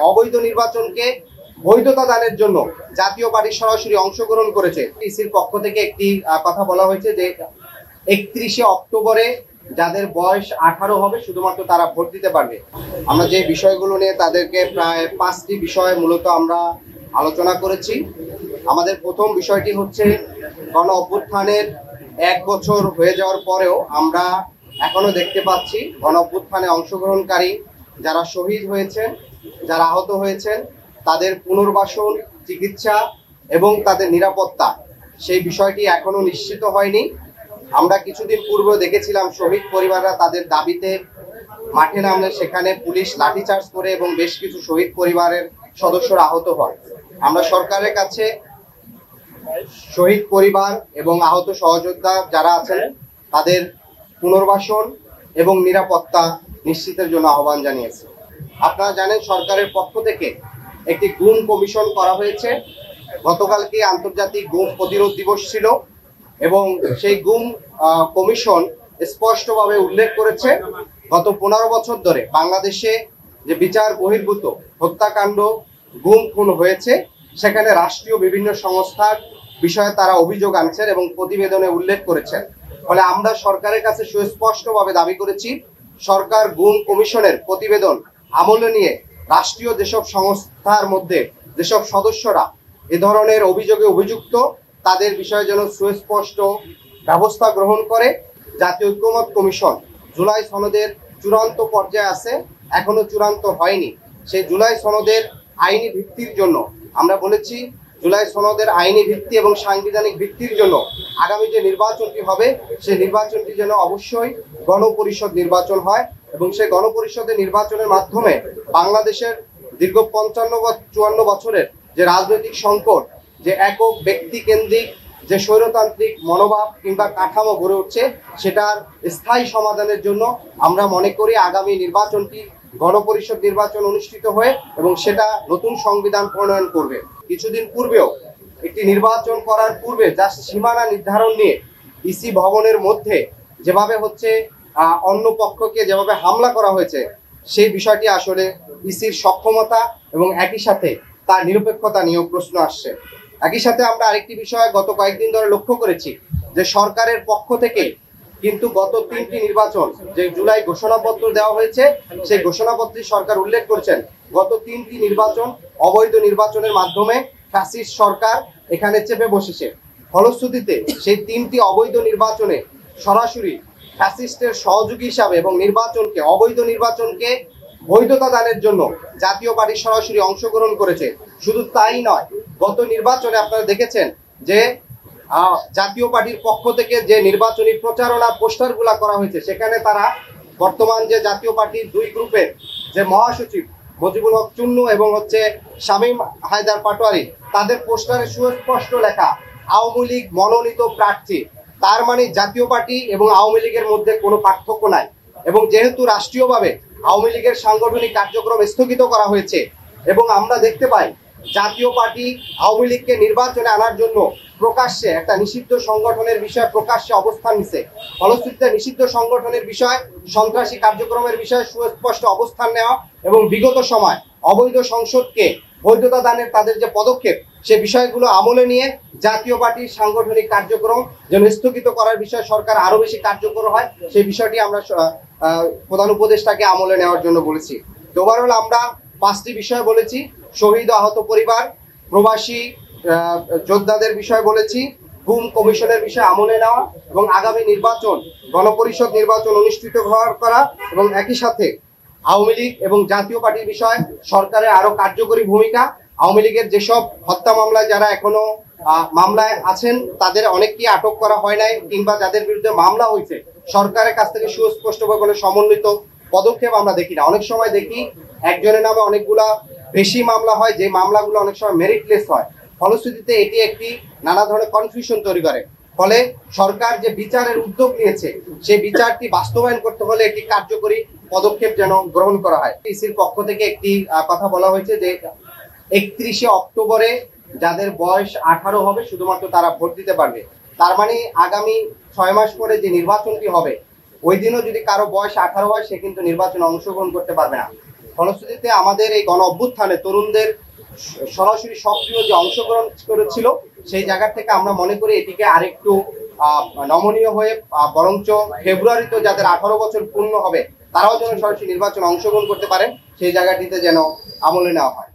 অবৈধ নির্বাচনকে বৈধতা দানের জন্য জাতীয় পার্টি সরাসরি অংশগ্রহণ করেছে। ইসির পক্ষ থেকে একটি কথা বলা হয়েছে যে 31শে অক্টোবরে যাদের বয়স 18 হবে শুধুমাত্র তারা ভোট দিতে পারবে। আমরা যে বিষয়গুলো নিয়ে তাদেরকে প্রায় 5টি বিষয় মূলত আমরা আলোচনা করেছি। আমাদের প্রথম বিষয়টি হচ্ছে গণ অভ্যুত্থানের 1 বছর হয়ে যাওয়ার পরেও আমরা এখনো দেখতে পাচ্ছি গণ অভ্যুত্থানে অংশগ্রহণকারী যারা শহীদ হয়েছেন, যারা আহত হয়েছেন, তাদের পুনর্বাসন, চিকিৎসা এবং তাদের নিরাপত্তা, সেই বিষয়টি এখনো নিশ্চিত হয়নি। আমরা কিছুদিন পূর্বে দেখেছিলাম শহীদ পরিবাররা তাদের দাবিতে মাঠে নামলে সেখানে পুলিশ লাঠিচার্জ করে এবং বেশ কিছু শহীদ পরিবারের সদস্যরা আহত হয়। আমরা সরকারের কাছে শহীদ পরিবার এবং আহত সহযোদ্ধা যারা আছেন তাদের পুনর্বাসন এবং নিরাপত্তা নিশ্চিতের জন্য আহ্বান জানিয়েছি। আপনারা জানেন সরকারের পক্ষ থেকে একটি গুম কমিশন করা হয়েছে। গতকালকে আন্তর্জাতিক গুম প্রতিরোধ দিবস ছিল এবং সেই গুম কমিশন স্পষ্টভাবে উল্লেখ করেছে গত 15 বছর ধরে বাংলাদেশে যে বিচার বহির্ভূত হত্যাকাণ্ড, গুম খুন হয়েছে সেখানে রাষ্ট্রীয় বিভিন্ন সংস্থার বিষয়ে তারা অভিযোগ আনছেন এবং প্রতিবেদনে উল্লেখ করেছেন। ফলে আমরা সরকারের কাছে সুস্পষ্টভাবে দাবি করেছি সরকার গুম কমিশনের প্রতিবেদন আমলে নিয়ে রাষ্ট্রীয় যেসব সংস্থার মধ্যে যেসব সদস্যরা এ ধরনের অভিযোগে অভিযুক্ত তাদের বিষয়ে যেন সুস্পষ্ট ব্যবস্থা গ্রহণ করে। জাতীয় ঐক্যমত্য কমিশন জুলাই সনদের চূড়ান্ত পর্যায়ে আছে, এখনো চূড়ান্ত হয়নি। সেই জুলাই সনদের আইনি ভিত্তির জন্য আমরা বলেছি জুলাই সনদের আইনি ভিত্তি এবং সাংবিধানিক ভিত্তির জন্য আগামী যে নির্বাচনটি হবে সেই নির্বাচনটি যেন অবশ্যই গণপরিষদ নির্বাচন হয় এবং সেই গণপরিষদের নির্বাচনের মাধ্যমে বাংলাদেশের দীর্ঘ 54 বছরের যে রাজনৈতিক সংকট, যে একক ব্যক্তি কেন্দ্রিক যে স্বৈরতান্ত্রিক মনোভাব কিংবা কাঠামো গড়ে উঠছে সেটার স্থায়ী সমাধানের জন্য আমরা মনে করি আগামী নির্বাচনটি গণপরিষদ নির্বাচন অনুষ্ঠিত হয়ে এবং সেটা নতুন সংবিধান প্রণয়ন করবে। কিছুদিন পূর্বেও একটি নির্বাচন করার পূর্বে যা সীমানা নির্ধারণ নিয়ে ইসি ভবনের মধ্যে যেভাবে হচ্ছে অন্য পক্ষকে যেভাবে হামলা করা হয়েছে সেই বিষয়টি আসলে ইসির সক্ষমতা এবং একই সাথে তার নিরপেক্ষতা নিয়েও প্রশ্ন আসছে। একই সাথে আমরা আরেকটি বিষয় গত কয়েকদিন ধরে লক্ষ্য করেছি যে সরকারের পক্ষ থেকে কিন্তু গত 3টি নির্বাচন যে জুলাই ঘোষণাপত্র দেওয়া হয়েছে সেই ঘোষণাপত্রে সরকার উল্লেখ করেছেন গত 3টি নির্বাচন অবৈধ নির্বাচনের মাধ্যমে ফ্যাসিস্ট সরকার এখানে চেপে বসেছে। ফলশ্রুতিতে সেই 3টি অবৈধ নির্বাচনে সরাসরি ফ্যাসিস্টের সহযোগী হিসাবে এবং নির্বাচনকে অবৈধ নির্বাচনকে বৈধতা দানের জন্য জাতীয় পার্টি সরাসরি অংশগ্রহণ করেছে। শুধু তাই নয়, গত নির্বাচনে আপনারা দেখেছেন যে জাতীয় পার্টির পক্ষ থেকে যে নির্বাচনী প্রচারণা পোস্টারগুলা করা হয়েছে সেখানে তারা বর্তমান যে জাতীয় পার্টির 2 গ্রুপের যে মহাসচিব মজিবুল হক চুন্নু এবং হচ্ছে শামীম হায়দার পাটোয়ারি তাদের পোস্টারে সুস্পষ্ট লেখা আওয়ামী লীগ মনোনীত প্রার্থী। তার মানে জাতীয় পার্টি এবং আওয়ামী লীগের মধ্যে কোনো পার্থক্য নাই এবং যেহেতু রাষ্ট্রীয়ভাবে আওয়ামী লীগের সাংগঠনিক কার্যক্রম স্থগিত করা হয়েছে এবং আমরা দেখতে পাই জাতীয় পার্টি আওয়ামী লীগকে নির্বাচনে আনার জন্য প্রকাশ্যে একটা নিষিদ্ধ সংগঠনের বিষয়ে প্রকাশ্যে অবস্থান নিছে। ফলশ্রুতিতে নিষিদ্ধ সংগঠনের বিষয়, সন্ত্রাসী কার্যক্রমের বিষয়ে সুস্পষ্ট অবস্থান নেওয়া এবং বিগত সময় অবৈধ সংসদকে বৈধতা দানের তাদের যে পদক্ষেপ সে বিষয়গুলো আমলে নিয়ে জাতীয় পার্টির সাংগঠনিক কার্যক্রম যেন স্থগিত করার বিষয়ে সরকার আরো বেশি কার্যকর হয় সেই বিষয়টি আমরা প্রধান উপদেষ্টাকে আমলে নেওয়ার জন্য বলেছি। তো ওভারঅল আমরা 5টি বিষয় বলেছি, শহীদ আহত পরিবার, প্রবাসী যোদ্ধাদের বিষয় বলেছি, গুম কমিশনের বিষয় আমলে নেওয়া এবং আগামী নির্বাচন গণপরিষদ নির্বাচন অনুষ্ঠিত করা এবং একই সাথে আওয়ামী লীগ এবং জাতীয় পার্টির বিষয় সরকারের আরো কার্যকরী ভূমিকা। আওয়ামী লীগের যেসব হত্যা মামলায় যারা এখনো মামলায় আছেন তাদের অনেককেই আটক করা হয় নাই কিংবা যাদের বিরুদ্ধে মামলা হয়েছে সরকারের কাছ থেকে সুস্পষ্টভাবে কোনো সমন্বিত পদক্ষেপ আমরা দেখি না। অনেক সময় দেখি একজনের নামে অনেকগুলা বেশি মামলা হয়, যে মামলাগুলো অনেক সময় মেরিটলেস হয়। ফলশ্রুতিতে এটি একটি নানা ধরনের কনফিউশন তৈরি করে। ফলে সরকার যে বিচারের উদ্যোগ নিয়েছে সেই বিচারটি বাস্তবায়ন করতে হলে একটি কার্যকরী পদক্ষেপ যেন গ্রহণ করা হয়। ইসির পক্ষ থেকে একটি কথা বলা হয়েছে যে 31শে অক্টোবরে যাদের বয়স 18 হবে শুধুমাত্র তারা ভোট দিতে পারবে। তার মানে আগামী 6 মাস পরে যে নির্বাচনটি হবে ওই দিনও যদি কারো বয়স 18 হয় সে কিন্তু নির্বাচনে অংশগ্রহণ করতে পারবে না। ফলশ্রুতিতে আমাদের এই গণ অভ্যুত্থানে তরুণদের সরাসরি সক্রিয় যে অংশগ্রহণ করেছিল সেই জায়গা থেকে আমরা মনে করি এটিকে আরেকটু নমনীয় হয়ে বরঞ্চ ফেব্রুয়ারিতে যাদের 18 বছর পূর্ণ হবে তারাও যেন সরাসরি নির্বাচনে অংশগ্রহণ করতে পারেন সেই জায়গাটিতে যেন আমলে নেওয়া হয়।